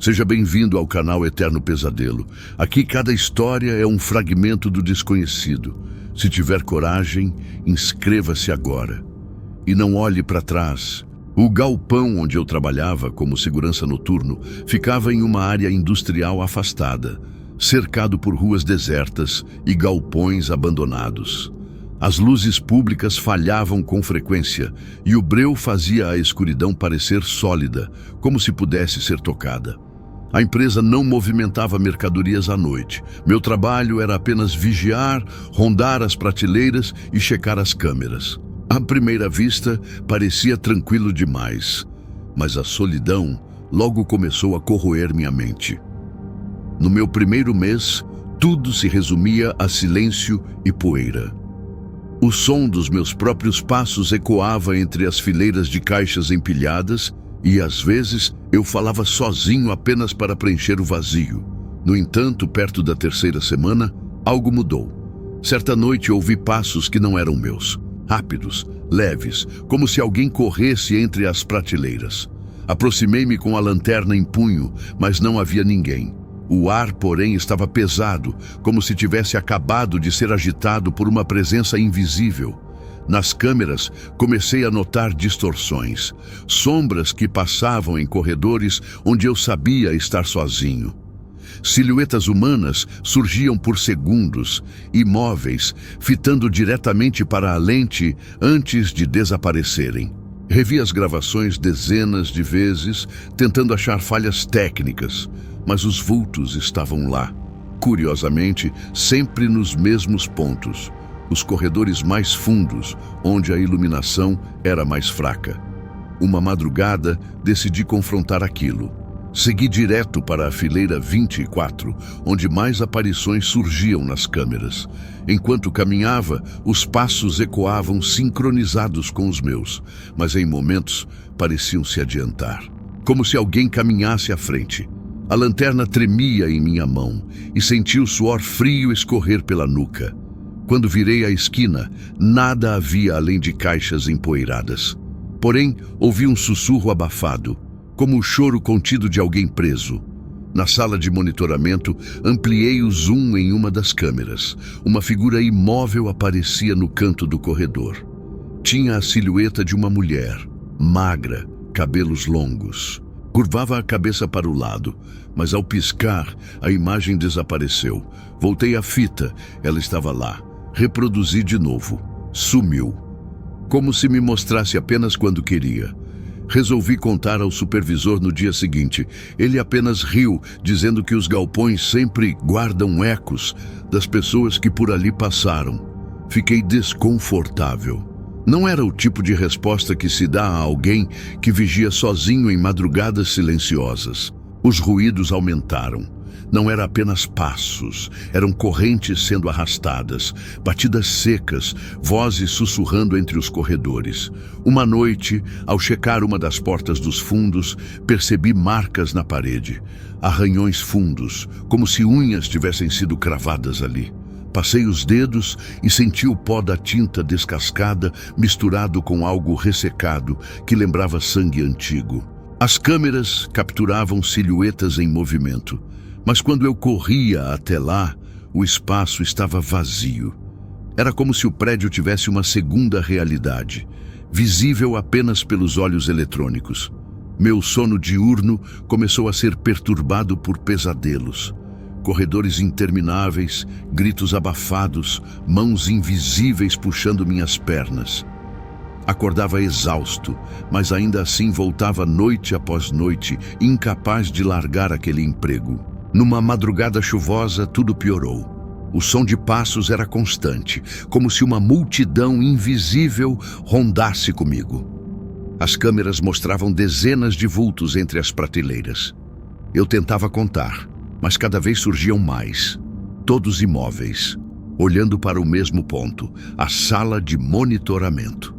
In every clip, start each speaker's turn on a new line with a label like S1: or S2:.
S1: Seja bem-vindo ao canal Eterno Pesadelo. Aqui cada história é um fragmento do desconhecido. Se tiver coragem, inscreva-se agora. E não olhe para trás. O galpão onde eu trabalhava como segurança noturno ficava em uma área industrial afastada, cercado por ruas desertas e galpões abandonados. As luzes públicas falhavam com frequência e o breu fazia a escuridão parecer sólida, como se pudesse ser tocada. A empresa não movimentava mercadorias à noite. Meu trabalho era apenas vigiar, rondar as prateleiras e checar as câmeras. À primeira vista, parecia tranquilo demais, mas a solidão logo começou a corroer minha mente. No meu primeiro mês, tudo se resumia a silêncio e poeira. O som dos meus próprios passos ecoava entre as fileiras de caixas empilhadas e, às vezes, eu falava sozinho apenas para preencher o vazio. No entanto, perto da terceira semana, algo mudou. Certa noite ouvi passos que não eram meus, rápidos, leves, como se alguém corresse entre as prateleiras. Aproximei-me com a lanterna em punho, mas não havia ninguém. O ar, porém, estava pesado, como se tivesse acabado de ser agitado por uma presença invisível. Nas câmeras, comecei a notar distorções, sombras que passavam em corredores onde eu sabia estar sozinho. Silhuetas humanas surgiam por segundos, imóveis, fitando diretamente para a lente antes de desaparecerem. Revi as gravações dezenas de vezes, tentando achar falhas técnicas, mas os vultos estavam lá. Curiosamente, sempre nos mesmos pontos. Os corredores mais fundos, onde a iluminação era mais fraca. Uma madrugada, decidi confrontar aquilo. Segui direto para a fileira 24, onde mais aparições surgiam nas câmeras. Enquanto caminhava, os passos ecoavam sincronizados com os meus, mas em momentos pareciam se adiantar, como se alguém caminhasse à frente. A lanterna tremia em minha mão e senti o suor frio escorrer pela nuca. Quando virei a esquina, nada havia além de caixas empoeiradas. Porém, ouvi um sussurro abafado, como o choro contido de alguém preso. Na sala de monitoramento, ampliei o zoom em uma das câmeras. Uma figura imóvel aparecia no canto do corredor. Tinha a silhueta de uma mulher, magra, cabelos longos. Curvava a cabeça para o lado, mas ao piscar, a imagem desapareceu. Voltei à fita, ela estava lá. Reproduzi de novo. Sumiu. Como se me mostrasse apenas quando queria. Resolvi contar ao supervisor no dia seguinte. Ele apenas riu, dizendo que os galpões sempre guardam ecos das pessoas que por ali passaram. Fiquei desconfortável. Não era o tipo de resposta que se dá a alguém que vigia sozinho em madrugadas silenciosas. Os ruídos aumentaram. Não era apenas passos, eram correntes sendo arrastadas, batidas secas, vozes sussurrando entre os corredores. Uma noite, ao checar uma das portas dos fundos, percebi marcas na parede, arranhões fundos, como se unhas tivessem sido cravadas ali. Passei os dedos e senti o pó da tinta descascada misturado com algo ressecado que lembrava sangue antigo. As câmeras capturavam silhuetas em movimento. Mas quando eu corria até lá, o espaço estava vazio. Era como se o prédio tivesse uma segunda realidade, visível apenas pelos olhos eletrônicos. Meu sono diurno começou a ser perturbado por pesadelos. Corredores intermináveis, gritos abafados, mãos invisíveis puxando minhas pernas. Acordava exausto, mas ainda assim voltava noite após noite, incapaz de largar aquele emprego. Numa madrugada chuvosa, tudo piorou. O som de passos era constante, como se uma multidão invisível rondasse comigo. As câmeras mostravam dezenas de vultos entre as prateleiras. Eu tentava contar, mas cada vez surgiam mais, todos imóveis, olhando para o mesmo ponto, a sala de monitoramento.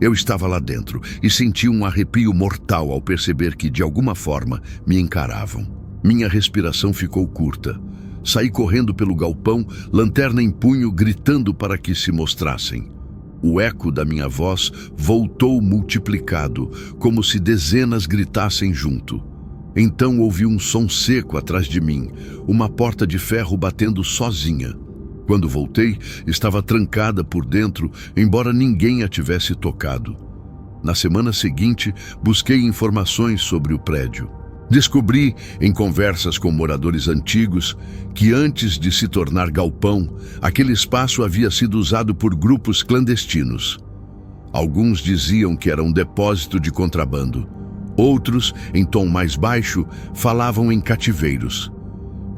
S1: Eu estava lá dentro e senti um arrepio mortal ao perceber que, de alguma forma, me encaravam. Minha respiração ficou curta. Saí correndo pelo galpão, lanterna em punho, gritando para que se mostrassem. O eco da minha voz voltou multiplicado, como se dezenas gritassem junto. Então ouvi um som seco atrás de mim, uma porta de ferro batendo sozinha. Quando voltei, estava trancada por dentro, embora ninguém a tivesse tocado. Na semana seguinte, busquei informações sobre o prédio. Descobri, em conversas com moradores antigos, que antes de se tornar galpão, aquele espaço havia sido usado por grupos clandestinos. Alguns diziam que era um depósito de contrabando. Outros, em tom mais baixo, falavam em cativeiros.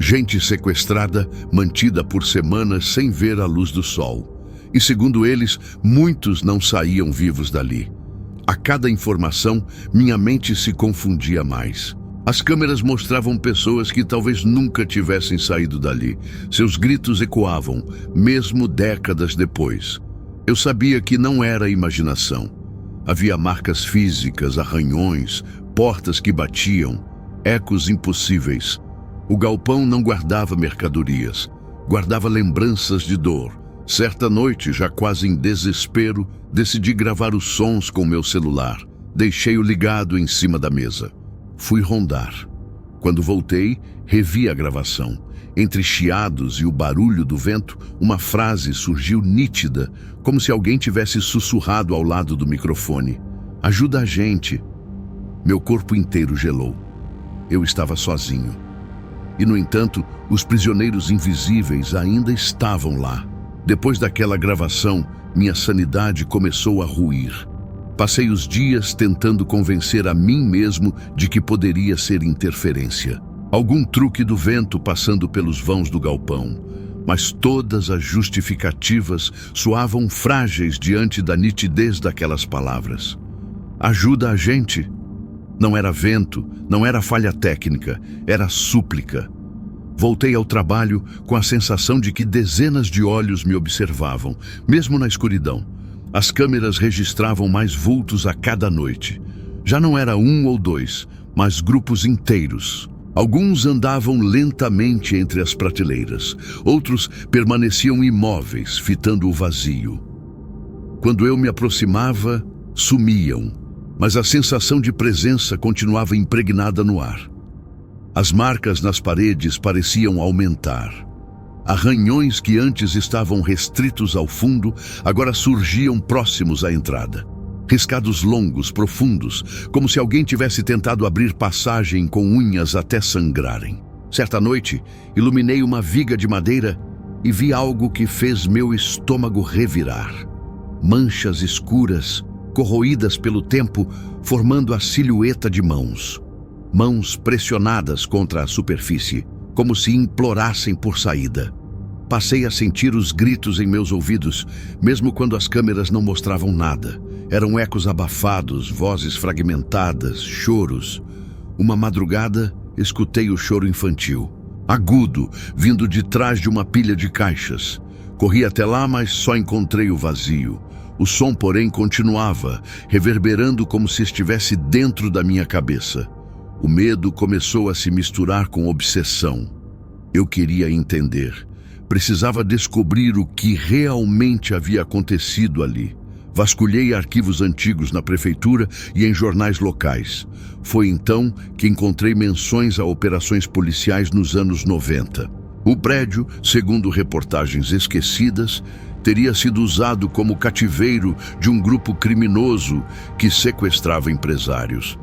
S1: Gente sequestrada, mantida por semanas sem ver a luz do sol. E, segundo eles, muitos não saíam vivos dali. A cada informação, minha mente se confundia mais. As câmeras mostravam pessoas que talvez nunca tivessem saído dali. Seus gritos ecoavam, mesmo décadas depois. Eu sabia que não era imaginação. Havia marcas físicas, arranhões, portas que batiam, ecos impossíveis. O galpão não guardava mercadorias, guardava lembranças de dor. Certa noite, já quase em desespero, decidi gravar os sons com meu celular. Deixei-o ligado em cima da mesa. Fui rondar. Quando voltei, revi a gravação. Entre chiados e o barulho do vento, uma frase surgiu nítida, como se alguém tivesse sussurrado ao lado do microfone. Ajuda a gente. Meu corpo inteiro gelou. Eu estava sozinho. E, no entanto, os prisioneiros invisíveis ainda estavam lá. Depois daquela gravação, minha sanidade começou a ruir. Passei os dias tentando convencer a mim mesmo de que poderia ser interferência. Algum truque do vento passando pelos vãos do galpão. Mas todas as justificativas soavam frágeis diante da nitidez daquelas palavras. Ajuda a gente. Não era vento, não era falha técnica, era súplica. Voltei ao trabalho com a sensação de que dezenas de olhos me observavam, mesmo na escuridão. As câmeras registravam mais vultos a cada noite. Já não era um ou dois, mas grupos inteiros. Alguns andavam lentamente entre as prateleiras. Outros permaneciam imóveis, fitando o vazio. Quando eu me aproximava, sumiam, mas a sensação de presença continuava impregnada no ar. As marcas nas paredes pareciam aumentar. Arranhões que antes estavam restritos ao fundo, agora surgiam próximos à entrada. Riscados longos, profundos, como se alguém tivesse tentado abrir passagem com unhas até sangrarem. Certa noite, iluminei uma viga de madeira e vi algo que fez meu estômago revirar. Manchas escuras, corroídas pelo tempo, formando a silhueta de mãos. Mãos pressionadas contra a superfície, como se implorassem por saída. Passei a sentir os gritos em meus ouvidos, mesmo quando as câmeras não mostravam nada. Eram ecos abafados, vozes fragmentadas, choros. Uma madrugada, escutei o choro infantil. Agudo, vindo de trás de uma pilha de caixas. Corri até lá, mas só encontrei o vazio. O som, porém, continuava, reverberando como se estivesse dentro da minha cabeça. O medo começou a se misturar com obsessão. Eu queria entender. Precisava descobrir o que realmente havia acontecido ali. Vasculhei arquivos antigos na prefeitura e em jornais locais. Foi então que encontrei menções a operações policiais nos anos 90. O prédio, segundo reportagens esquecidas, teria sido usado como cativeiro de um grupo criminoso que sequestrava empresários.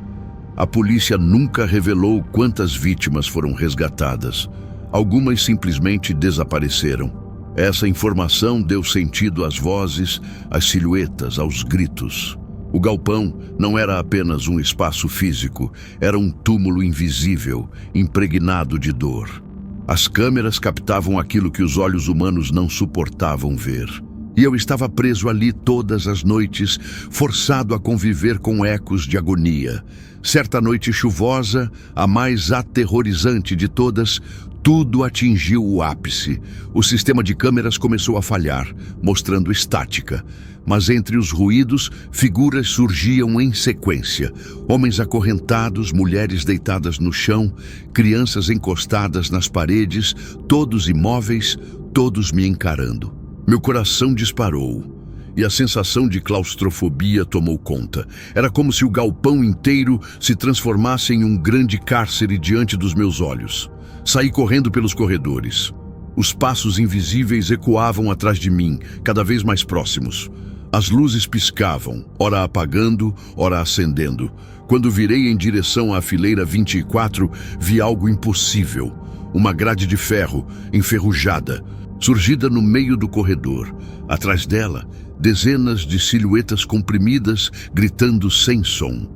S1: A polícia nunca revelou quantas vítimas foram resgatadas. Algumas simplesmente desapareceram. Essa informação deu sentido às vozes, às silhuetas, aos gritos. O galpão não era apenas um espaço físico, era um túmulo invisível, impregnado de dor. As câmeras captavam aquilo que os olhos humanos não suportavam ver. E eu estava preso ali todas as noites, forçado a conviver com ecos de agonia. Certa noite chuvosa, a mais aterrorizante de todas, tudo atingiu o ápice. O sistema de câmeras começou a falhar, mostrando estática. Mas entre os ruídos, figuras surgiam em sequência. Homens acorrentados, mulheres deitadas no chão, crianças encostadas nas paredes, todos imóveis, todos me encarando. Meu coração disparou. e a sensação de claustrofobia tomou conta. Era como se o galpão inteiro se transformasse em um grande cárcere diante dos meus olhos. Saí correndo pelos corredores. Os passos invisíveis ecoavam atrás de mim, cada vez mais próximos. As luzes piscavam, ora apagando, ora acendendo. Quando virei em direção à fileira 24, vi algo impossível. Uma grade de ferro, enferrujada, surgida no meio do corredor. Atrás dela, dezenas de silhuetas comprimidas, gritando sem som.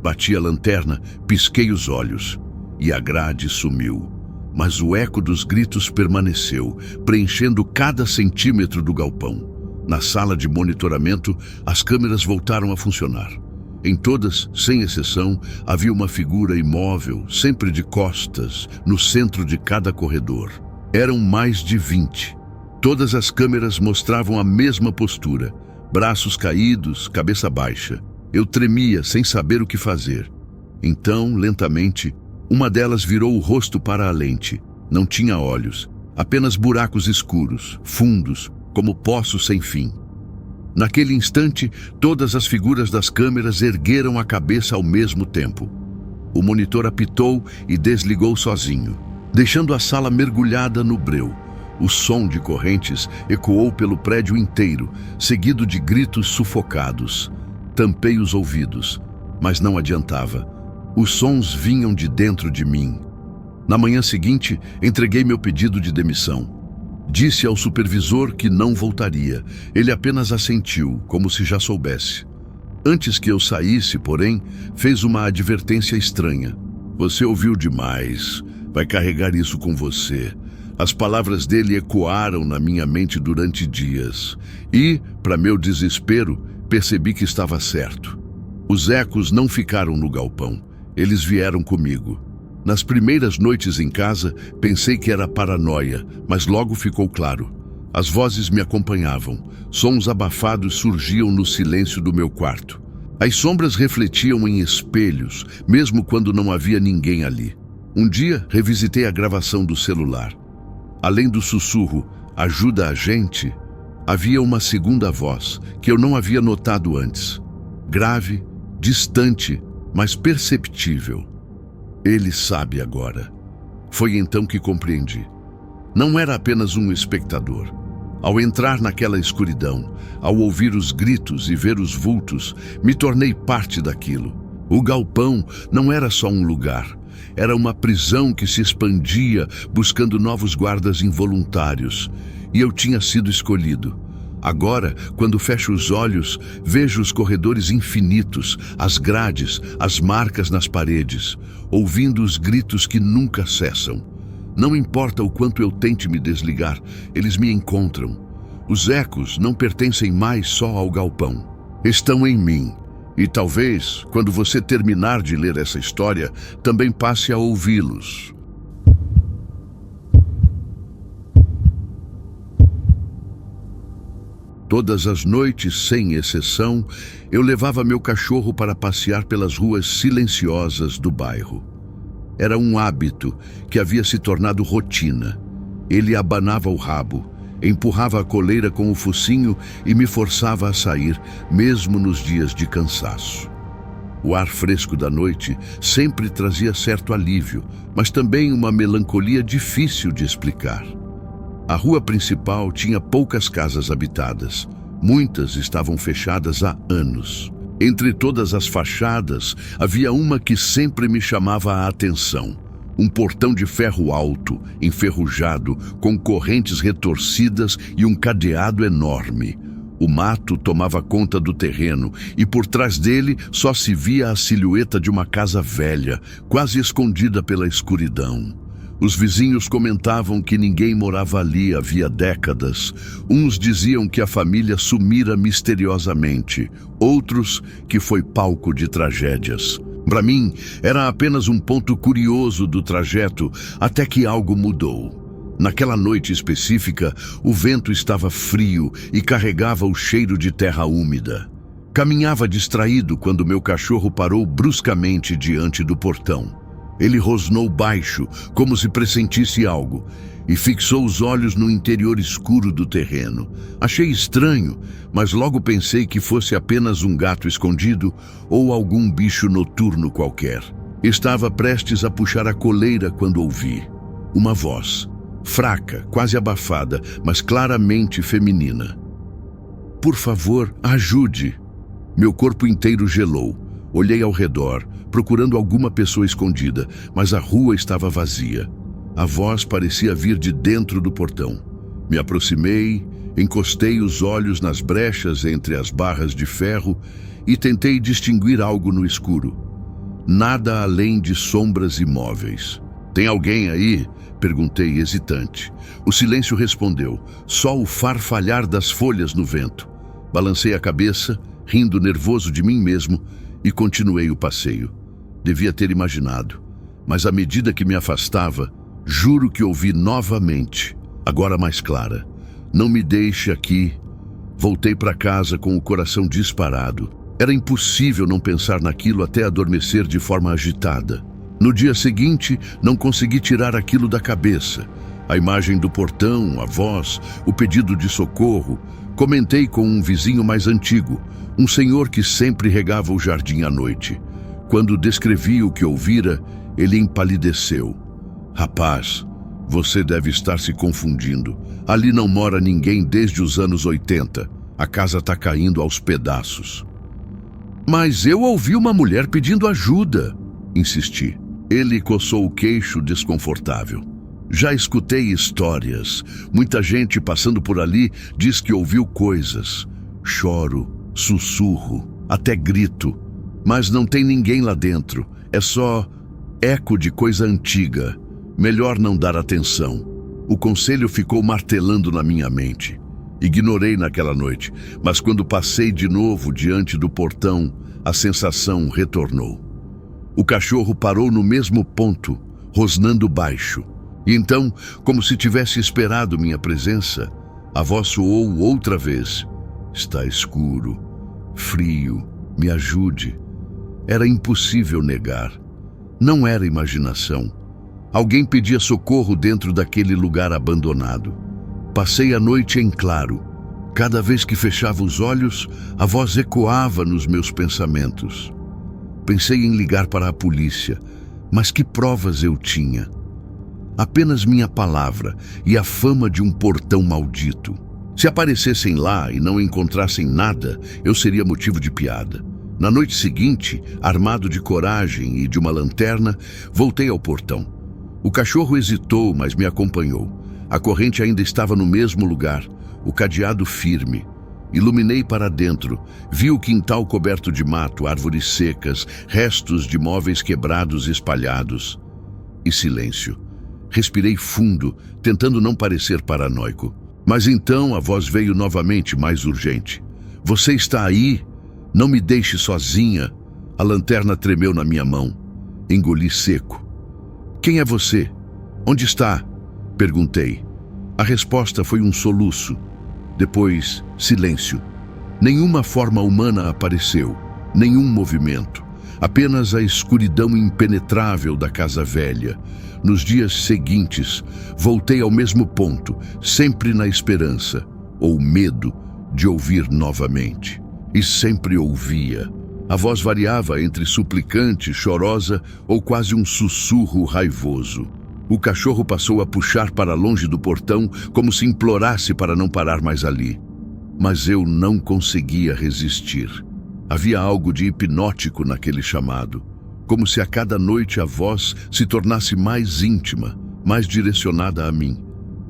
S1: Bati a lanterna, pisquei os olhos, e a grade sumiu. Mas o eco dos gritos permaneceu, preenchendo cada centímetro do galpão. Na sala de monitoramento, as câmeras voltaram a funcionar. Em todas, sem exceção, havia uma figura imóvel, sempre de costas, no centro de cada corredor. Eram mais de 20. Todas as câmeras mostravam a mesma postura, braços caídos, cabeça baixa. Eu tremia, sem saber o que fazer. Então, lentamente, uma delas virou o rosto para a lente. Não tinha olhos, apenas buracos escuros, fundos, como poços sem fim. Naquele instante, todas as figuras das câmeras ergueram a cabeça ao mesmo tempo. O monitor apitou e desligou sozinho, deixando a sala mergulhada no breu. O som de correntes ecoou pelo prédio inteiro, seguido de gritos sufocados. Tampei os ouvidos, mas não adiantava. Os sons vinham de dentro de mim. Na manhã seguinte, entreguei meu pedido de demissão. Disse ao supervisor que não voltaria. Ele apenas assentiu, como se já soubesse. Antes que eu saísse, porém, fez uma advertência estranha. Você ouviu demais. Vai carregar isso com você. As palavras dele ecoaram na minha mente durante dias. E, para meu desespero, percebi que estava certo. Os ecos não ficaram no galpão. Eles vieram comigo. Nas primeiras noites em casa, pensei que era paranoia, mas logo ficou claro. As vozes me acompanhavam. Sons abafados surgiam no silêncio do meu quarto. As sombras refletiam em espelhos, mesmo quando não havia ninguém ali. Um dia, revisitei a gravação do celular. Além do sussurro, "Ajuda a gente", havia uma segunda voz, que eu não havia notado antes. Grave, distante, mas perceptível. Ele sabe agora. Foi então que compreendi. Não era apenas um espectador. Ao entrar naquela escuridão, ao ouvir os gritos e ver os vultos, me tornei parte daquilo. O galpão não era só um lugar. Era uma prisão que se expandia, buscando novos guardas involuntários. E eu tinha sido escolhido. Agora, quando fecho os olhos, vejo os corredores infinitos, as grades, as marcas nas paredes, ouvindo os gritos que nunca cessam. Não importa o quanto eu tente me desligar, eles me encontram. Os ecos não pertencem mais só ao galpão. Estão em mim. E talvez, quando você terminar de ler essa história, também passe a ouvi-los. Todas as noites, sem exceção, eu levava meu cachorro para passear pelas ruas silenciosas do bairro. Era um hábito que havia se tornado rotina. Ele abanava o rabo, empurrava a coleira com o focinho e me forçava a sair, mesmo nos dias de cansaço. O ar fresco da noite sempre trazia certo alívio, mas também uma melancolia difícil de explicar. A rua principal tinha poucas casas habitadas. Muitas estavam fechadas há anos. Entre todas as fachadas, havia uma que sempre me chamava a atenção. Um portão de ferro alto, enferrujado, com correntes retorcidas e um cadeado enorme. O mato tomava conta do terreno e por trás dele só se via a silhueta de uma casa velha, quase escondida pela escuridão. Os vizinhos comentavam que ninguém morava ali havia décadas. Uns diziam que a família sumira misteriosamente, outros que foi palco de tragédias. Para mim, era apenas um ponto curioso do trajeto, até que algo mudou. Naquela noite específica, o vento estava frio e carregava o cheiro de terra úmida. Caminhava distraído quando meu cachorro parou bruscamente diante do portão. Ele rosnou baixo, como se pressentisse algo. e fixou os olhos no interior escuro do terreno. Achei estranho, mas logo pensei que fosse apenas um gato escondido ou algum bicho noturno qualquer. Estava prestes a puxar a coleira quando ouvi uma voz, fraca, quase abafada, mas claramente feminina. Por favor, ajude. Meu corpo inteiro gelou. Olhei ao redor, procurando alguma pessoa escondida, mas a rua estava vazia. A voz parecia vir de dentro do portão. Me aproximei, encostei os olhos nas brechas entre as barras de ferro e tentei distinguir algo no escuro. Nada além de sombras imóveis. Tem alguém aí? Perguntei, hesitante. O silêncio respondeu, só o farfalhar das folhas no vento. Balancei a cabeça, rindo nervoso de mim mesmo, e continuei o passeio. Devia ter imaginado, mas à medida que me afastava, juro que ouvi novamente, agora mais clara. Não me deixe aqui. Voltei para casa com o coração disparado. Era impossível não pensar naquilo até adormecer de forma agitada. No dia seguinte, não consegui tirar aquilo da cabeça. A imagem do portão, a voz, o pedido de socorro. Comentei com um vizinho mais antigo, um senhor que sempre regava o jardim à noite. Quando descrevi o que ouvira, ele empalideceu. Rapaz, você deve estar se confundindo. Ali não mora ninguém desde os anos 80. A casa está caindo aos pedaços. Mas eu ouvi uma mulher pedindo ajuda, insisti. Ele coçou o queixo desconfortável. Já escutei histórias. Muita gente passando por ali diz que ouviu coisas. Choro, sussurro, até grito. Mas não tem ninguém lá dentro. É só eco de coisa antiga. Melhor não dar atenção. O conselho ficou martelando na minha mente. Ignorei naquela noite, mas quando passei de novo diante do portão, a sensação retornou. O cachorro parou no mesmo ponto, rosnando baixo. E então, como se tivesse esperado minha presença, a voz soou outra vez. Está escuro, frio, me ajude. Era impossível negar. Não era imaginação. Alguém pedia socorro dentro daquele lugar abandonado. Passei a noite em claro. Cada vez que fechava os olhos, a voz ecoava nos meus pensamentos. Pensei em ligar para a polícia, mas que provas eu tinha? Apenas minha palavra e a fama de um portão maldito. Se aparecessem lá e não encontrassem nada, eu seria motivo de piada. Na noite seguinte, armado de coragem e de uma lanterna, voltei ao portão. O cachorro hesitou, mas me acompanhou. A corrente ainda estava no mesmo lugar, o cadeado firme. Iluminei para dentro, vi o quintal coberto de mato, árvores secas, restos de móveis quebrados espalhados. E silêncio. Respirei fundo, tentando não parecer paranoico. Mas então a voz veio novamente, mais urgente. Você está aí? Não me deixe sozinha. A lanterna tremeu na minha mão. Engoli seco. Quem é você? Onde está? Perguntei. A resposta foi um soluço. Depois, silêncio. Nenhuma forma humana apareceu, nenhum movimento. Apenas a escuridão impenetrável da casa velha. Nos dias seguintes, voltei ao mesmo ponto, sempre na esperança, ou medo, de ouvir novamente. E sempre ouvia. A voz variava entre suplicante, chorosa ou quase um sussurro raivoso. O cachorro passou a puxar para longe do portão, como se implorasse para não parar mais ali. Mas eu não conseguia resistir. Havia algo de hipnótico naquele chamado, como se a cada noite a voz se tornasse mais íntima, mais direcionada a mim.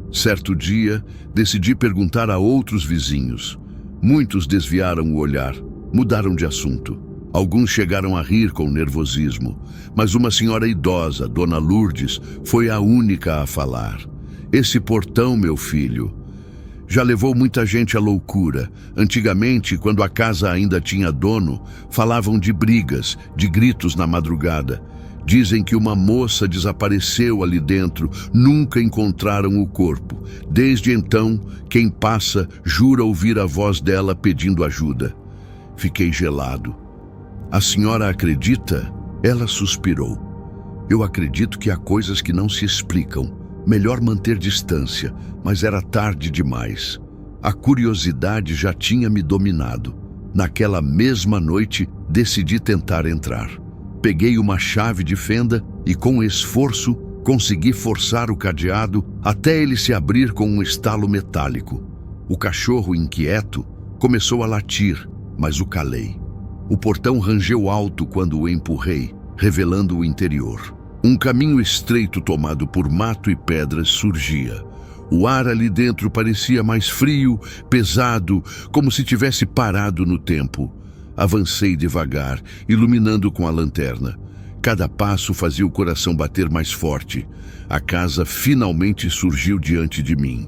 S1: Certo dia, decidi perguntar a outros vizinhos. Muitos desviaram o olhar, mudaram de assunto. Alguns chegaram a rir com nervosismo, mas uma senhora idosa, Dona Lourdes, foi a única a falar. Esse portão, meu filho, já levou muita gente à loucura. Antigamente, quando a casa ainda tinha dono, falavam de brigas, de gritos na madrugada. Dizem que uma moça desapareceu ali dentro, nunca encontraram o corpo. Desde então, quem passa jura ouvir a voz dela pedindo ajuda. Fiquei gelado. A senhora acredita? Ela suspirou. Eu acredito que há coisas que não se explicam, Melhor manter distância, mas era tarde demais. A curiosidade já tinha me dominado. Naquela mesma noite, decidi tentar entrar. Peguei uma chave de fenda e, com esforço, consegui forçar o cadeado até ele se abrir com um estalo metálico. O cachorro, inquieto, começou a latir, mas o calei. O portão rangeu alto quando o empurrei, revelando o interior. Um caminho estreito tomado por mato e pedras surgia. O ar ali dentro parecia mais frio, pesado, como se tivesse parado no tempo. Avancei devagar, iluminando com a lanterna. Cada passo fazia o coração bater mais forte. A casa finalmente surgiu diante de mim.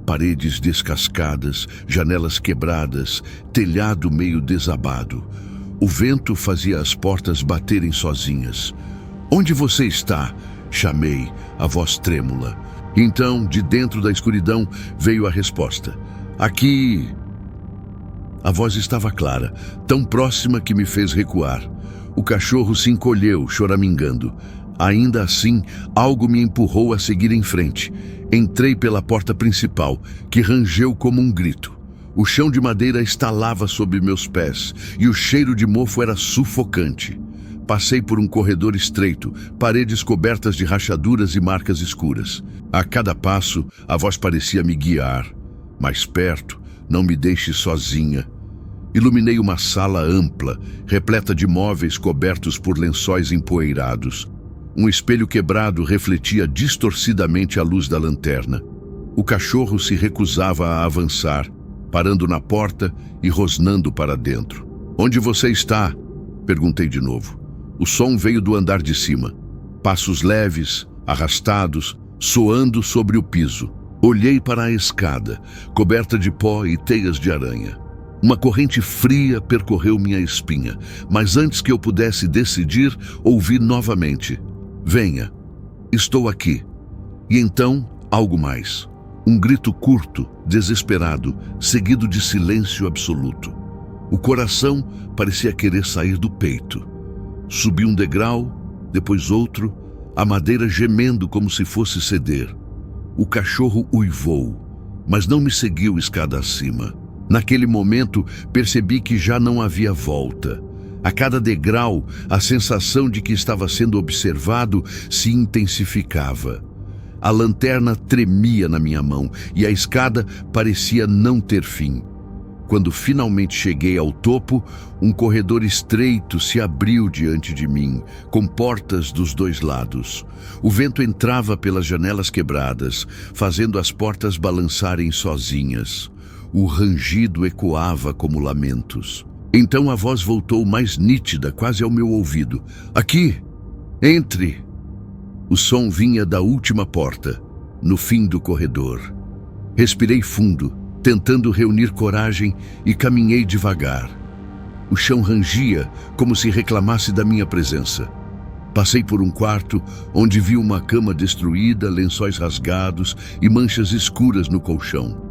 S1: Paredes descascadas, janelas quebradas, telhado meio desabado. O vento fazia as portas baterem sozinhas. "Onde você está?" chamei, a voz trêmula. Então, de dentro da escuridão, veio a resposta. "Aqui." A voz estava clara, tão próxima que me fez recuar. O cachorro se encolheu, choramingando. Ainda assim, algo me empurrou a seguir em frente. Entrei pela porta principal, que rangeu como um grito. O chão de madeira estalava sob meus pés e o cheiro de mofo era sufocante. Passei por um corredor estreito, paredes cobertas de rachaduras e marcas escuras. A cada passo, a voz parecia me guiar. Mais perto, não me deixe sozinha. Iluminei uma sala ampla, repleta de móveis cobertos por lençóis empoeirados. Um espelho quebrado refletia distorcidamente a luz da lanterna. O cachorro se recusava a avançar, parando na porta e rosnando para dentro. "Onde você está?" perguntei de novo. O som veio do andar de cima. Passos leves, arrastados, soando sobre o piso. Olhei para a escada, coberta de pó e teias de aranha. Uma corrente fria percorreu minha espinha, mas antes que eu pudesse decidir, ouvi novamente: "Venha, estou aqui." E então, algo mais. Um grito curto, desesperado, seguido de silêncio absoluto. O coração parecia querer sair do peito. Subi um degrau, depois outro, a madeira gemendo como se fosse ceder. O cachorro uivou, mas não me seguiu escada acima. Naquele momento, percebi que já não havia volta. A cada degrau, a sensação de que estava sendo observado se intensificava. A lanterna tremia na minha mão e a escada parecia não ter fim. Quando finalmente cheguei ao topo, um corredor estreito se abriu diante de mim, com portas dos dois lados. O vento entrava pelas janelas quebradas, fazendo as portas balançarem sozinhas. O rangido ecoava como lamentos. Então a voz voltou mais nítida, quase ao meu ouvido. "Aqui! Entre!" O som vinha da última porta, no fim do corredor. Respirei fundo, tentando reunir coragem, e caminhei devagar. O chão rangia, como se reclamasse da minha presença. Passei por um quarto, onde vi uma cama destruída, lençóis rasgados e manchas escuras no colchão.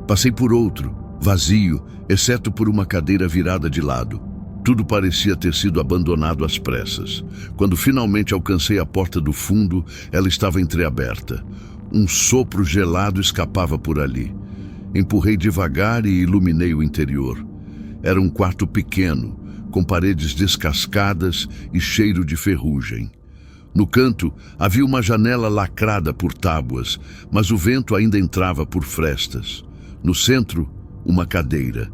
S1: Passei por outro, vazio, exceto por uma cadeira virada de lado. Tudo parecia ter sido abandonado às pressas. Quando finalmente alcancei a porta do fundo, ela estava entreaberta. Um sopro gelado escapava por ali. Empurrei devagar e iluminei o interior. Era um quarto pequeno, com paredes descascadas e cheiro de ferrugem. No canto, havia uma janela lacrada por tábuas, mas o vento ainda entrava por frestas. No centro, uma cadeira.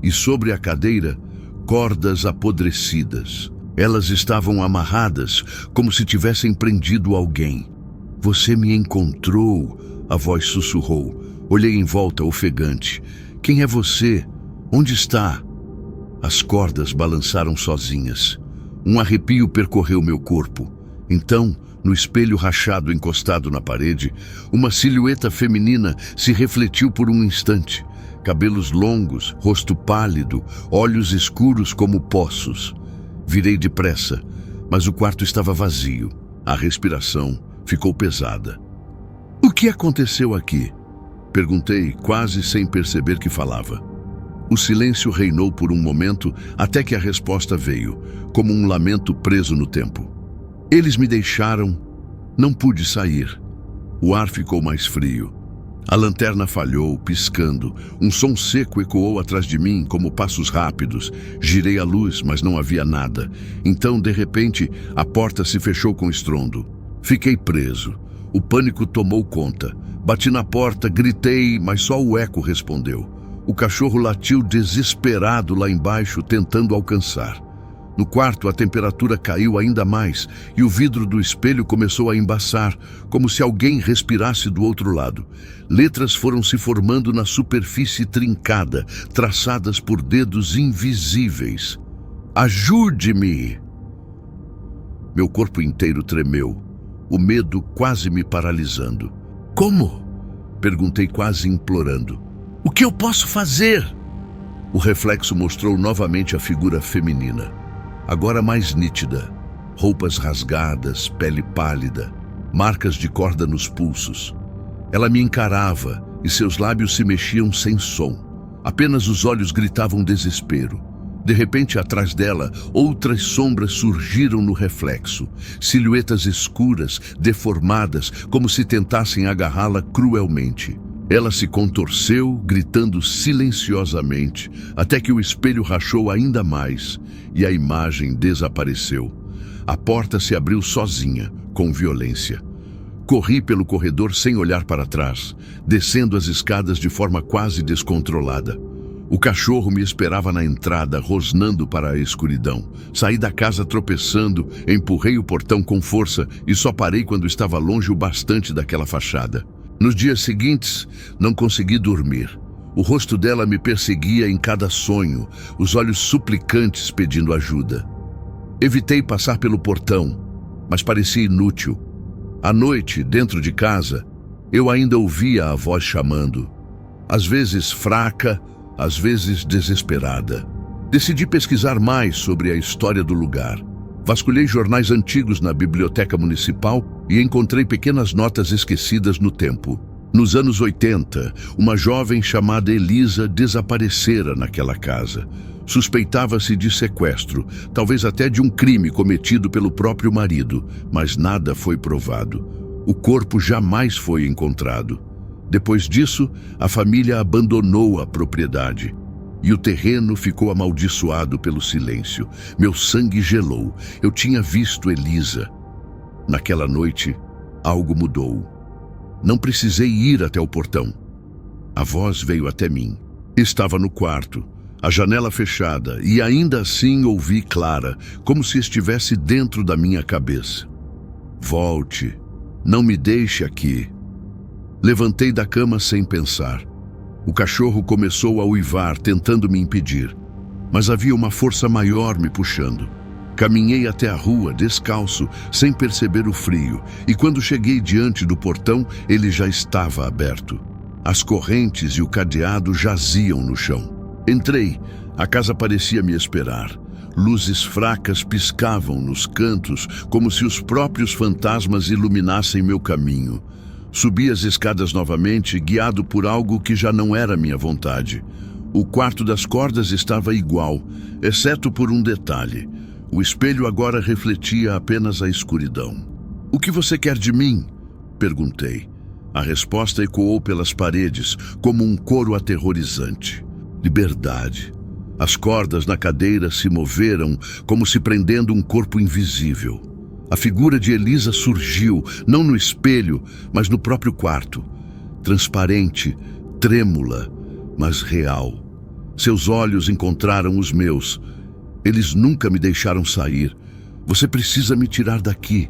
S1: E sobre a cadeira, cordas apodrecidas. Elas estavam amarradas, como se tivessem prendido alguém. "Você me encontrou", a voz sussurrou. Olhei em volta, ofegante. "Quem é você? Onde está?" As cordas balançaram sozinhas. Um arrepio percorreu meu corpo. Então, no espelho rachado encostado na parede, uma silhueta feminina se refletiu por um instante. Cabelos longos, rosto pálido, olhos escuros como poços. Virei depressa, mas o quarto estava vazio. A respiração ficou pesada. "O que aconteceu aqui?" perguntei, quase sem perceber que falava. O silêncio reinou por um momento até que a resposta veio, como um lamento preso no tempo. "Eles me deixaram. Não pude sair." O ar ficou mais frio. A lanterna falhou, piscando. Um som seco ecoou atrás de mim, como passos rápidos. Girei a luz, mas não havia nada. Então, de repente, a porta se fechou com estrondo. Fiquei preso. O pânico tomou conta. Bati na porta, gritei, mas só o eco respondeu. O cachorro latiu desesperado lá embaixo, tentando alcançar. No quarto, a temperatura caiu ainda mais e o vidro do espelho começou a embaçar, como se alguém respirasse do outro lado. Letras foram se formando na superfície trincada, traçadas por dedos invisíveis. Ajude-me! Meu corpo inteiro tremeu, o medo quase me paralisando. Como? Perguntei quase implorando. O que eu posso fazer? O reflexo mostrou novamente a figura feminina. Agora mais nítida, roupas rasgadas, pele pálida, marcas de corda nos pulsos. Ela me encarava e seus lábios se mexiam sem som. Apenas os olhos gritavam desespero. De repente, atrás dela, outras sombras surgiram no reflexo. Silhuetas escuras, deformadas, como se tentassem agarrá-la cruelmente. Ela se contorceu, gritando silenciosamente, até que o espelho rachou ainda mais e a imagem desapareceu. A porta se abriu sozinha, com violência. Corri pelo corredor sem olhar para trás, descendo as escadas de forma quase descontrolada. O cachorro me esperava na entrada, rosnando para a escuridão. Saí da casa tropeçando, empurrei o portão com força e só parei quando estava longe o bastante daquela fachada. Nos dias seguintes, não consegui dormir. O rosto dela me perseguia em cada sonho, os olhos suplicantes pedindo ajuda. Evitei passar pelo portão, mas parecia inútil. À noite, dentro de casa, eu ainda ouvia a voz chamando. Às vezes fraca, às vezes desesperada. Decidi pesquisar mais sobre a história do lugar. Vasculhei jornais antigos na biblioteca municipal e encontrei pequenas notas esquecidas no tempo. Nos anos 80, uma jovem chamada Elisa desaparecera naquela casa. Suspeitava-se de sequestro, talvez até de um crime cometido pelo próprio marido, mas nada foi provado. O corpo jamais foi encontrado. Depois disso, a família abandonou a propriedade. E o terreno ficou amaldiçoado pelo silêncio. Meu sangue gelou. Eu tinha visto Elisa. Naquela noite, algo mudou. Não precisei ir até o portão. A voz veio até mim. Estava no quarto, a janela fechada, e ainda assim ouvi clara, como se estivesse dentro da minha cabeça. Volte. Não me deixe aqui. Levantei da cama sem pensar. O cachorro começou a uivar, tentando me impedir. Mas havia uma força maior me puxando. Caminhei até a rua, descalço, sem perceber o frio, e quando cheguei diante do portão, ele já estava aberto. As correntes e o cadeado jaziam no chão. Entrei. A casa parecia me esperar. Luzes fracas piscavam nos cantos, como se os próprios fantasmas iluminassem meu caminho. Subi as escadas novamente, guiado por algo que já não era minha vontade. O quarto das cordas estava igual, exceto por um detalhe. O espelho agora refletia apenas a escuridão. "O que você quer de mim?" perguntei. A resposta ecoou pelas paredes, como um coro aterrorizante. Liberdade. As cordas na cadeira se moveram, como se prendendo um corpo invisível. A figura de Elisa surgiu, não no espelho, mas no próprio quarto. Transparente, trêmula, mas real. Seus olhos encontraram os meus. Eles nunca me deixaram sair. "Você precisa me tirar daqui."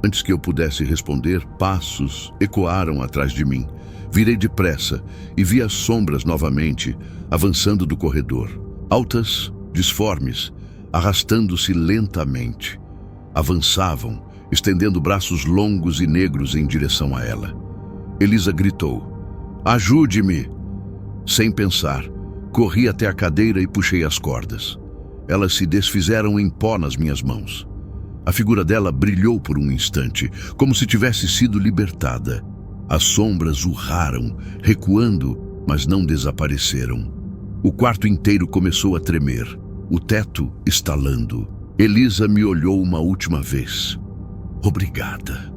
S1: Antes que eu pudesse responder, passos ecoaram atrás de mim. Virei depressa e vi as sombras novamente, avançando do corredor. Altas, disformes, arrastando-se lentamente. Avançavam, estendendo braços longos e negros em direção a ela. Elisa gritou: "Ajude-me!" Sem pensar, corri até a cadeira e puxei as cordas. Elas se desfizeram em pó nas minhas mãos. A figura dela brilhou por um instante, como se tivesse sido libertada. As sombras urraram, recuando, mas não desapareceram. O quarto inteiro começou a tremer, o teto estalando. Elisa me olhou uma última vez. "Obrigada."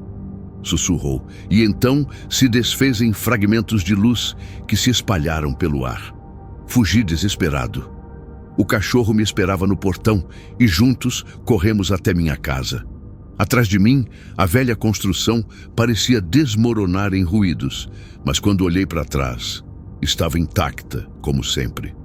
S1: sussurrou, e então se desfez em fragmentos de luz que se espalharam pelo ar. Fugi desesperado. O cachorro me esperava no portão e juntos corremos até minha casa. Atrás de mim, a velha construção parecia desmoronar em ruídos, mas quando olhei para trás, estava intacta, como sempre.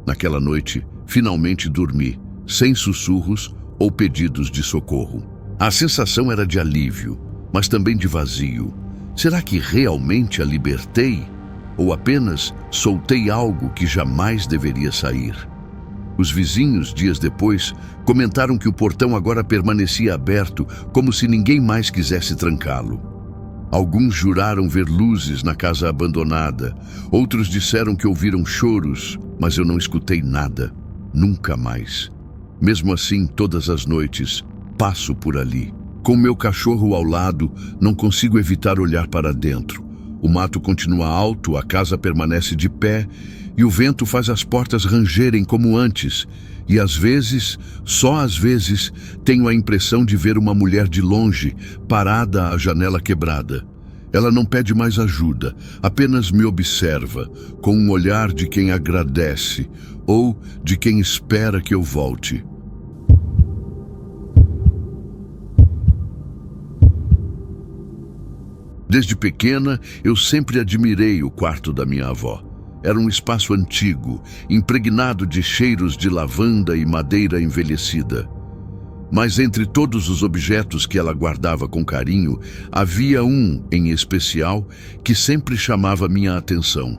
S1: Naquela noite, finalmente dormi, sem sussurros ou pedidos de socorro. A sensação era de alívio, mas também de vazio. Será que realmente a libertei? Ou apenas soltei algo que jamais deveria sair? Os vizinhos, dias depois, comentaram que o portão agora permanecia aberto, como se ninguém mais quisesse trancá-lo. Alguns juraram ver luzes na casa abandonada, outros disseram que ouviram choros, mas eu não escutei nada, nunca mais. Mesmo assim, todas as noites, passo por ali. Com meu cachorro ao lado, não consigo evitar olhar para dentro. O mato continua alto, a casa permanece de pé e o vento faz as portas rangerem como antes. E às vezes, só às vezes, tenho a impressão de ver uma mulher de longe, parada à janela quebrada. Ela não pede mais ajuda, apenas me observa, com um olhar de quem agradece ou de quem espera que eu volte. Desde pequena, eu sempre admirei o quarto da minha avó. Era um espaço antigo, impregnado de cheiros de lavanda e madeira envelhecida. Mas entre todos os objetos que ela guardava com carinho, havia um, em especial, que sempre chamava minha atenção.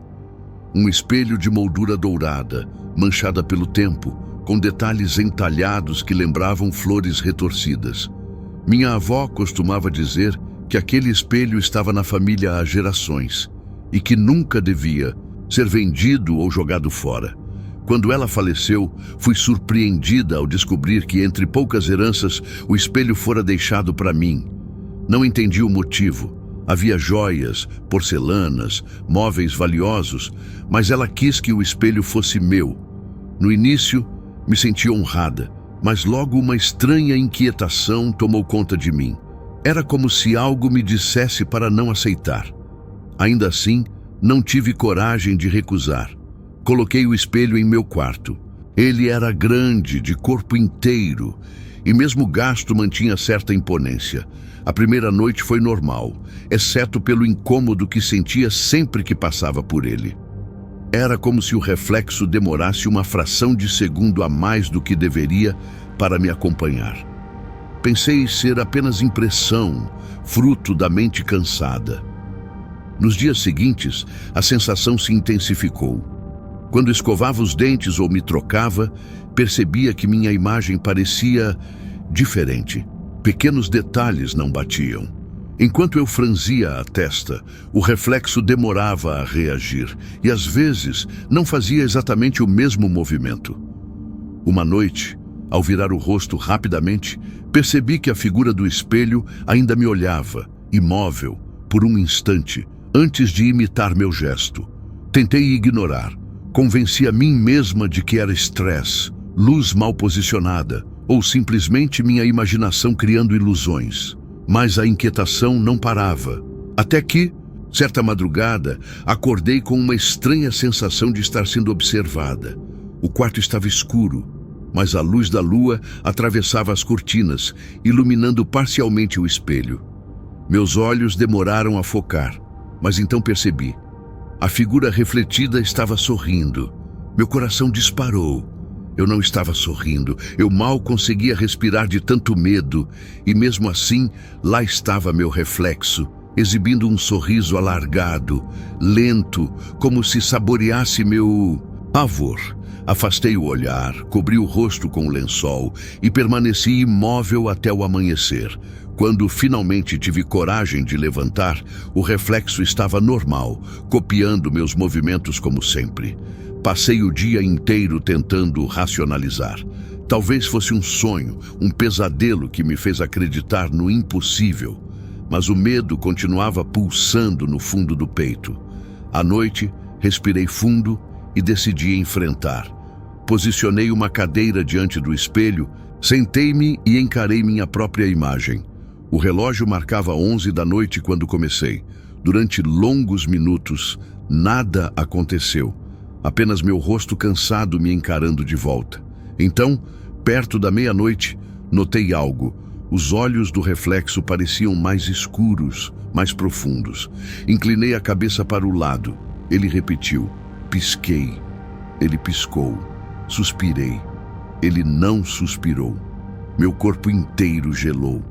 S1: Um espelho de moldura dourada, manchada pelo tempo, com detalhes entalhados que lembravam flores retorcidas. Minha avó costumava dizer que aquele espelho estava na família há gerações e que nunca devia ser vendido ou jogado fora. Quando ela faleceu, fui surpreendida ao descobrir que entre poucas heranças o espelho fora deixado para mim. Não entendi o motivo. Havia joias, porcelanas, móveis valiosos, mas ela quis que o espelho fosse meu. No início, me senti honrada, mas logo uma estranha inquietação tomou conta de mim. Era como se algo me dissesse para não aceitar. Ainda assim, não tive coragem de recusar. Coloquei o espelho em meu quarto. Ele era grande, de corpo inteiro, e mesmo gasto mantinha certa imponência. A primeira noite foi normal, exceto pelo incômodo que sentia sempre que passava por ele. Era como se o reflexo demorasse uma fração de segundo a mais do que deveria para me acompanhar. Pensei ser apenas impressão, fruto da mente cansada. Nos dias seguintes, a sensação se intensificou. Quando escovava os dentes ou me trocava, percebia que minha imagem parecia diferente. Pequenos detalhes não batiam. Enquanto eu franzia a testa, o reflexo demorava a reagir e às vezes não fazia exatamente o mesmo movimento. Uma noite, ao virar o rosto rapidamente, percebi que a figura do espelho ainda me olhava, imóvel, por um instante, antes de imitar meu gesto. Tentei ignorar. Convenci a mim mesma de que era estresse, luz mal posicionada, ou simplesmente minha imaginação criando ilusões. Mas a inquietação não parava. Até que, certa madrugada, acordei com uma estranha sensação de estar sendo observada. O quarto estava escuro, mas a luz da lua atravessava as cortinas, iluminando parcialmente o espelho. Meus olhos demoraram a focar, mas então percebi. A figura refletida estava sorrindo. Meu coração disparou. Eu não estava sorrindo, eu mal conseguia respirar de tanto medo, e mesmo assim, lá estava meu reflexo, exibindo um sorriso alargado, lento, como se saboreasse meu pavor. Afastei o olhar, cobri o rosto com o lençol e permaneci imóvel até o amanhecer. Quando finalmente tive coragem de levantar, o reflexo estava normal, copiando meus movimentos como sempre. Passei o dia inteiro tentando racionalizar. Talvez fosse um sonho, um pesadelo que me fez acreditar no impossível. Mas o medo continuava pulsando no fundo do peito. À noite, respirei fundo e decidi enfrentar. Posicionei uma cadeira diante do espelho, sentei-me e encarei minha própria imagem. O relógio marcava 11 da noite quando comecei. Durante longos minutos, nada aconteceu. Apenas meu rosto cansado me encarando de volta. Então, perto da meia-noite, notei algo. Os olhos do reflexo pareciam mais escuros, mais profundos. Inclinei a cabeça para o lado. Ele repetiu. Pisquei. Ele piscou. Suspirei. Ele não suspirou. Meu corpo inteiro gelou.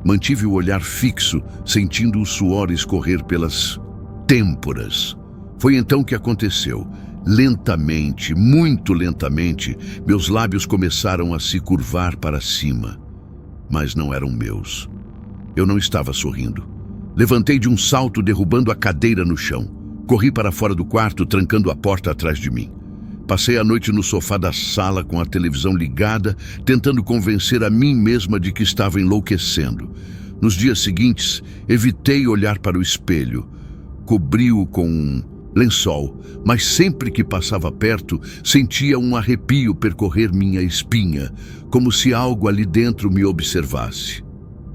S1: Mantive o olhar fixo, sentindo o suor escorrer pelas têmporas. Foi então que aconteceu. Lentamente, muito lentamente, meus lábios começaram a se curvar para cima. Mas não eram meus. Eu não estava sorrindo. Levantei de um salto, derrubando a cadeira no chão. Corri para fora do quarto, trancando a porta atrás de mim. Passei a noite no sofá da sala com a televisão ligada, tentando convencer a mim mesma de que estava enlouquecendo. Nos dias seguintes, evitei olhar para o espelho. Cobri-o com um lençol, mas sempre que passava perto, sentia um arrepio percorrer minha espinha, como se algo ali dentro me observasse.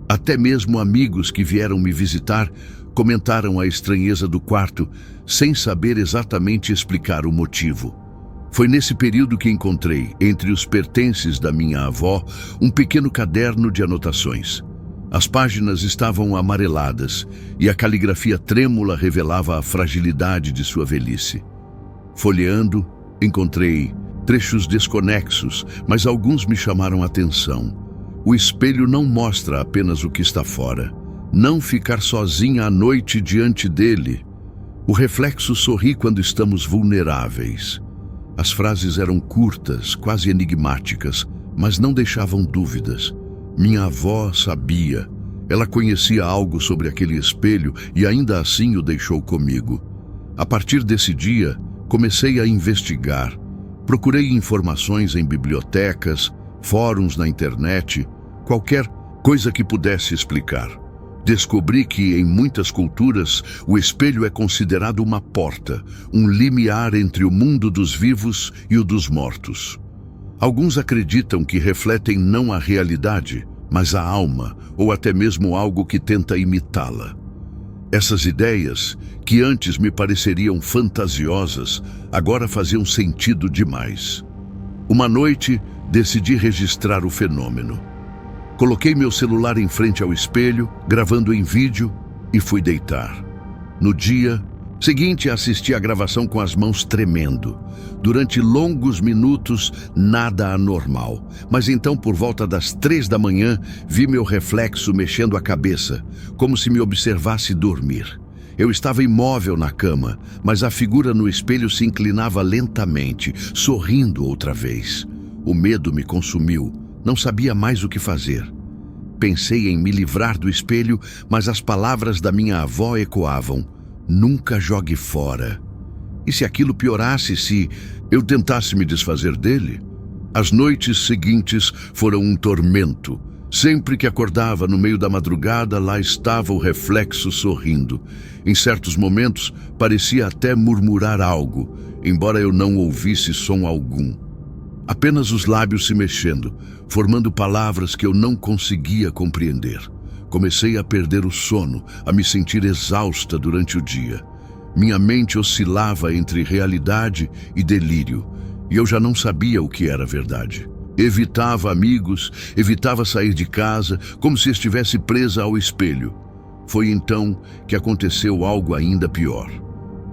S1: Até mesmo amigos que vieram me visitar comentaram a estranheza do quarto, sem saber exatamente explicar o motivo. Foi nesse período que encontrei, entre os pertences da minha avó, um pequeno caderno de anotações. As páginas estavam amareladas e a caligrafia trêmula revelava a fragilidade de sua velhice. Folheando, encontrei trechos desconexos, mas alguns me chamaram a atenção. O espelho não mostra apenas o que está fora. Não ficar sozinha à noite diante dele. O reflexo sorri quando estamos vulneráveis. As frases eram curtas, quase enigmáticas, mas não deixavam dúvidas. Minha avó sabia. Ela conhecia algo sobre aquele espelho e ainda assim o deixou comigo. A partir desse dia, comecei a investigar. Procurei informações em bibliotecas, fóruns na internet, qualquer coisa que pudesse explicar. Descobri que, em muitas culturas, o espelho é considerado uma porta, um limiar entre o mundo dos vivos e o dos mortos. Alguns acreditam que refletem não a realidade, mas a alma, ou até mesmo algo que tenta imitá-la. Essas ideias, que antes me pareceriam fantasiosas, agora faziam sentido demais. Uma noite, decidi registrar o fenômeno. Coloquei meu celular em frente ao espelho, gravando em vídeo, e fui deitar. No dia seguinte, assisti à gravação com as mãos tremendo. Durante longos minutos, nada anormal. Mas então, por volta das 3 da manhã, vi meu reflexo mexendo a cabeça, como se me observasse dormir. Eu estava imóvel na cama, mas a figura no espelho se inclinava lentamente, sorrindo outra vez. O medo me consumiu. Não sabia mais o que fazer. Pensei em me livrar do espelho, mas as palavras da minha avó ecoavam. Nunca jogue fora. E se aquilo piorasse, se eu tentasse me desfazer dele? As noites seguintes foram um tormento. Sempre que acordava no meio da madrugada, lá estava o reflexo sorrindo. Em certos momentos, parecia até murmurar algo, embora eu não ouvisse som algum. Apenas os lábios se mexendo, formando palavras que eu não conseguia compreender. Comecei a perder o sono, a me sentir exausta durante o dia. Minha mente oscilava entre realidade e delírio, e eu já não sabia o que era verdade. Evitava amigos, evitava sair de casa, como se estivesse presa ao espelho. Foi então que aconteceu algo ainda pior.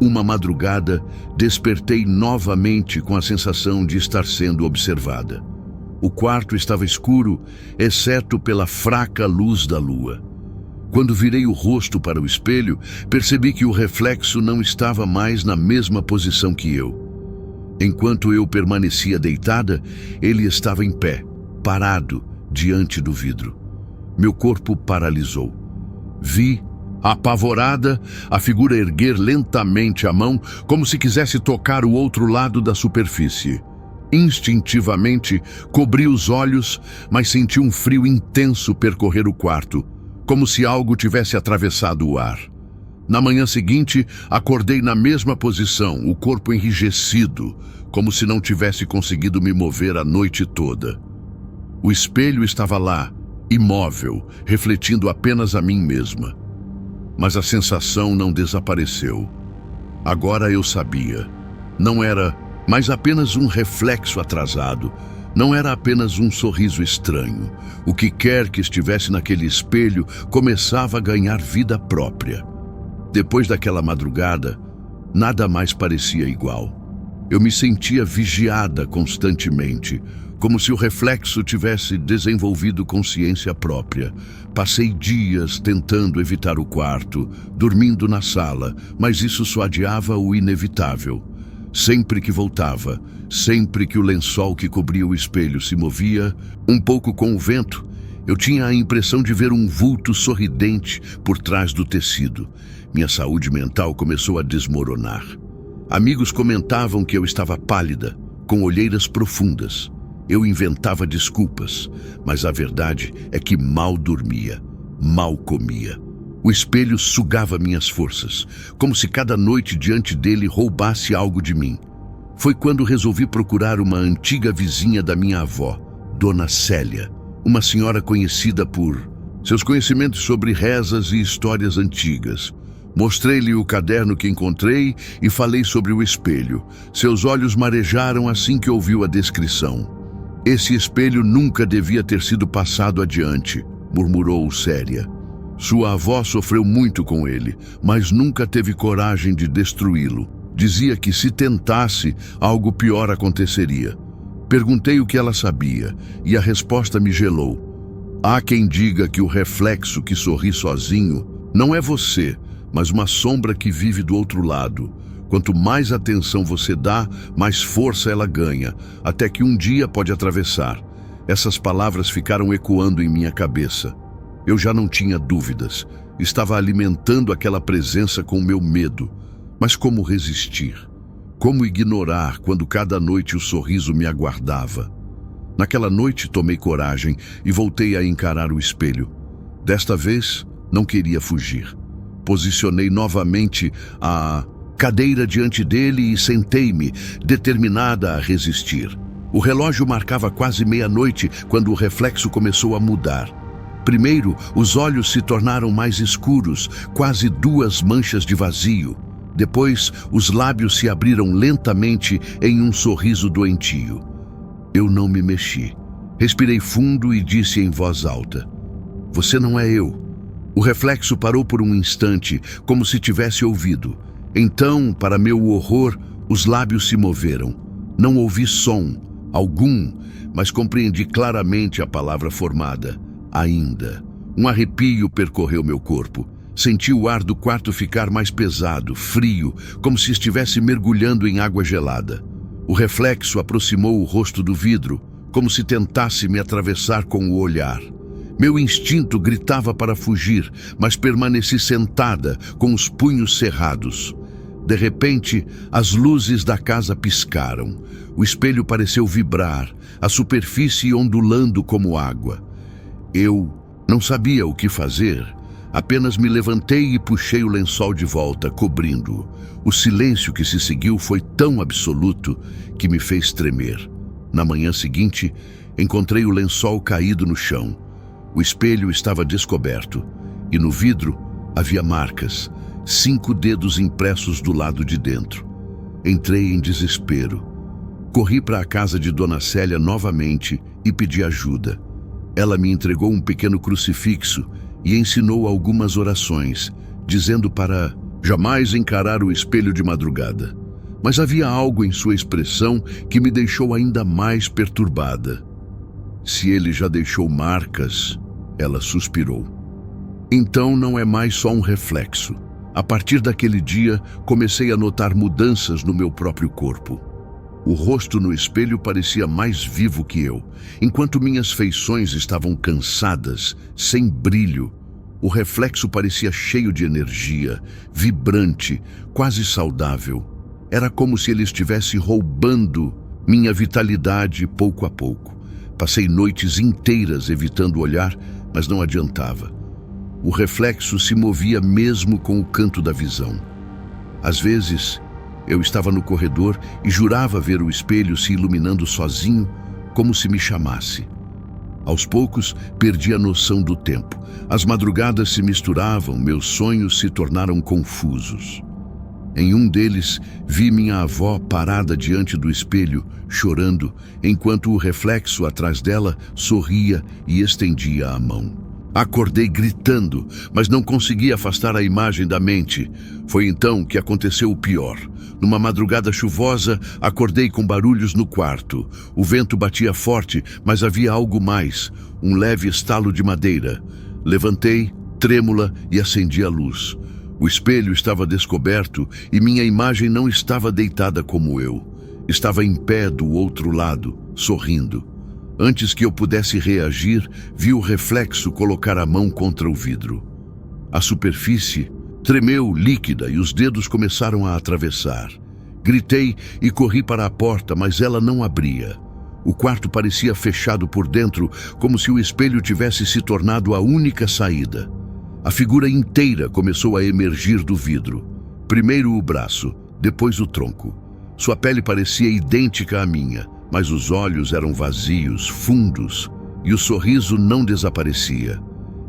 S1: Uma madrugada, despertei novamente com a sensação de estar sendo observada. O quarto estava escuro, exceto pela fraca luz da lua. Quando virei o rosto para o espelho, percebi que o reflexo não estava mais na mesma posição que eu. Enquanto eu permanecia deitada, ele estava em pé, parado, diante do vidro. Meu corpo paralisou. Vi, apavorada, a figura erguer lentamente a mão, como se quisesse tocar o outro lado da superfície. Instintivamente, cobri os olhos, mas senti um frio intenso percorrer o quarto, como se algo tivesse atravessado o ar. Na manhã seguinte, acordei na mesma posição, o corpo enrijecido, como se não tivesse conseguido me mover a noite toda. O espelho estava lá, imóvel, refletindo apenas a mim mesma. Mas a sensação não desapareceu. Agora eu sabia. Não era mais apenas um reflexo atrasado. Não era apenas um sorriso estranho. O que quer que estivesse naquele espelho começava a ganhar vida própria. Depois daquela madrugada, nada mais parecia igual. Eu me sentia vigiada constantemente, como se o reflexo tivesse desenvolvido consciência própria. Passei dias tentando evitar o quarto, dormindo na sala, mas isso só adiava o inevitável. Sempre que voltava, sempre que o lençol que cobria o espelho se movia, um pouco com o vento, eu tinha a impressão de ver um vulto sorridente por trás do tecido. Minha saúde mental começou a desmoronar. Amigos comentavam que eu estava pálida, com olheiras profundas. Eu inventava desculpas, mas a verdade é que mal dormia, mal comia. O espelho sugava minhas forças, como se cada noite diante dele roubasse algo de mim. Foi quando resolvi procurar uma antiga vizinha da minha avó, Dona Célia, uma senhora conhecida por seus conhecimentos sobre rezas e histórias antigas. Mostrei-lhe o caderno que encontrei e falei sobre o espelho. Seus olhos marejaram assim que ouviu a descrição. Esse espelho nunca devia ter sido passado adiante, murmurou séria. Sua avó sofreu muito com ele, mas nunca teve coragem de destruí-lo. Dizia que se tentasse, algo pior aconteceria. Perguntei o que ela sabia, e a resposta me gelou. Há quem diga que o reflexo que sorri sozinho não é você, mas uma sombra que vive do outro lado. Quanto mais atenção você dá, mais força ela ganha, até que um dia pode atravessar. Essas palavras ficaram ecoando em minha cabeça. Eu já não tinha dúvidas. Estava alimentando aquela presença com o meu medo. Mas como resistir? Como ignorar quando cada noite o sorriso me aguardava? Naquela noite tomei coragem e voltei a encarar o espelho. Desta vez, não queria fugir. Posicionei novamente a cadeira diante dele e sentei-me, determinada a resistir. O relógio marcava quase meia-noite quando o reflexo começou a mudar. Primeiro, os olhos se tornaram mais escuros, quase 2 manchas de vazio. Depois, os lábios se abriram lentamente em um sorriso doentio. Eu não me mexi. Respirei fundo e disse em voz alta: "Você não é eu." O reflexo parou por um instante, como se tivesse ouvido. Então, para meu horror, os lábios se moveram. Não ouvi som algum, mas compreendi claramente a palavra formada: ainda. Um arrepio percorreu meu corpo. Senti o ar do quarto ficar mais pesado, frio, como se estivesse mergulhando em água gelada. O reflexo aproximou o rosto do vidro, como se tentasse me atravessar com o olhar. Meu instinto gritava para fugir, mas permaneci sentada, com os punhos cerrados. De repente, as luzes da casa piscaram. O espelho pareceu vibrar, a superfície ondulando como água. Eu não sabia o que fazer. Apenas me levantei e puxei o lençol de volta, cobrindo-o. O silêncio que se seguiu foi tão absoluto que me fez tremer. Na manhã seguinte, encontrei o lençol caído no chão. O espelho estava descoberto e no vidro havia marcas, 5 dedos impressos do lado de dentro. Entrei em desespero. Corri para a casa de Dona Célia novamente e pedi ajuda. Ela me entregou um pequeno crucifixo e ensinou algumas orações, dizendo para jamais encarar o espelho de madrugada. Mas havia algo em sua expressão que me deixou ainda mais perturbada. Se ele já deixou marcas, ela suspirou. Então não é mais só um reflexo. A partir daquele dia, comecei a notar mudanças no meu próprio corpo. O rosto no espelho parecia mais vivo que eu. Enquanto minhas feições estavam cansadas, sem brilho, o reflexo parecia cheio de energia, vibrante, quase saudável. Era como se ele estivesse roubando minha vitalidade pouco a pouco. Passei noites inteiras evitando olhar, mas não adiantava. O reflexo se movia mesmo com o canto da visão. Às vezes, eu estava no corredor e jurava ver o espelho se iluminando sozinho, como se me chamasse. Aos poucos, perdi a noção do tempo. As madrugadas se misturavam, meus sonhos se tornaram confusos. Em um deles, vi minha avó parada diante do espelho, chorando, enquanto o reflexo atrás dela sorria e estendia a mão. Acordei gritando, mas não consegui afastar a imagem da mente. Foi então que aconteceu o pior. Numa madrugada chuvosa, acordei com barulhos no quarto. O vento batia forte, mas havia algo mais, um leve estalo de madeira. Levantei, trêmula, e acendi a luz. O espelho estava descoberto e minha imagem não estava deitada como eu. Estava em pé do outro lado, sorrindo. Antes que eu pudesse reagir, vi o reflexo colocar a mão contra o vidro. A superfície tremeu líquida e os dedos começaram a atravessar. Gritei e corri para a porta, mas ela não abria. O quarto parecia fechado por dentro, como se o espelho tivesse se tornado a única saída. A figura inteira começou a emergir do vidro. Primeiro o braço, depois o tronco. Sua pele parecia idêntica à minha, mas os olhos eram vazios, fundos, e o sorriso não desaparecia.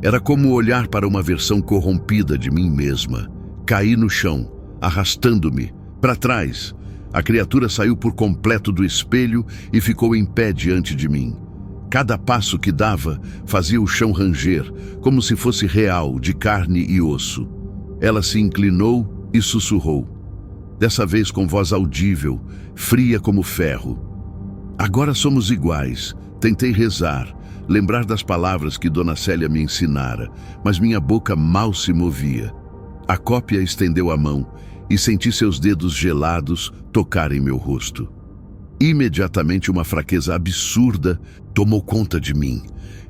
S1: Era como olhar para uma versão corrompida de mim mesma. Caí no chão, arrastando-me. Para trás, a criatura saiu por completo do espelho e ficou em pé diante de mim. Cada passo que dava fazia o chão ranger, como se fosse real, de carne e osso. Ela se inclinou e sussurrou, dessa vez com voz audível, fria como ferro. Agora somos iguais. Tentei rezar, lembrar das palavras que Dona Célia me ensinara, mas minha boca mal se movia. A cópia estendeu a mão e senti seus dedos gelados tocarem meu rosto. Imediatamente uma fraqueza absurda tomou conta de mim.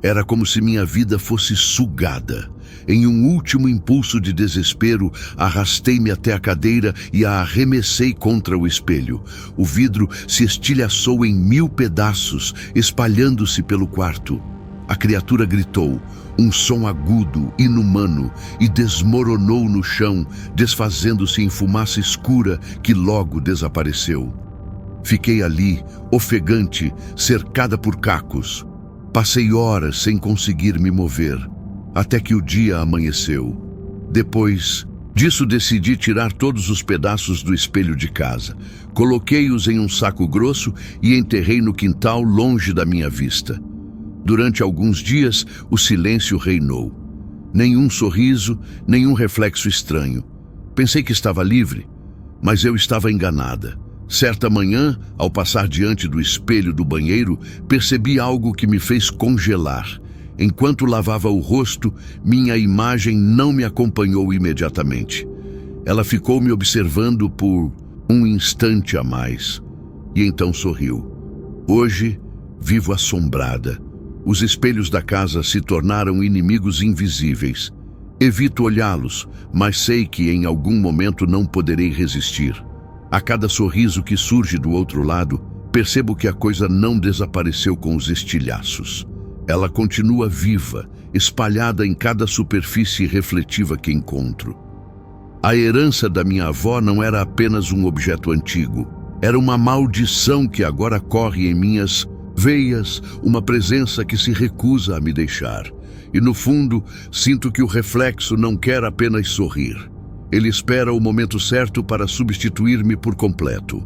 S1: Era como se minha vida fosse sugada. Em um último impulso de desespero, arrastei-me até a cadeira e a arremessei contra o espelho. O vidro se estilhaçou em 1000 pedaços, espalhando-se pelo quarto. A criatura gritou, um som agudo, inumano, e desmoronou no chão, desfazendo-se em fumaça escura que logo desapareceu. Fiquei ali, ofegante, cercada por cacos. Passei horas sem conseguir me mover, até que o dia amanheceu. Depois disso, decidi tirar todos os pedaços do espelho de casa. Coloquei-os em um saco grosso e enterrei no quintal, longe da minha vista. Durante alguns dias, o silêncio reinou. Nenhum sorriso, nenhum reflexo estranho. Pensei que estava livre, mas eu estava enganada. Certa manhã, ao passar diante do espelho do banheiro, percebi algo que me fez congelar. Enquanto lavava o rosto, minha imagem não me acompanhou imediatamente. Ela ficou me observando por um instante a mais, e então sorriu. Hoje, vivo assombrada. Os espelhos da casa se tornaram inimigos invisíveis. Evito olhá-los, mas sei que em algum momento não poderei resistir. A cada sorriso que surge do outro lado, percebo que a coisa não desapareceu com os estilhaços. Ela continua viva, espalhada em cada superfície refletiva que encontro. A herança da minha avó não era apenas um objeto antigo. Era uma maldição que agora corre em minhas veias, uma presença que se recusa a me deixar. E no fundo, sinto que o reflexo não quer apenas sorrir. Ele espera o momento certo para substituir-me por completo.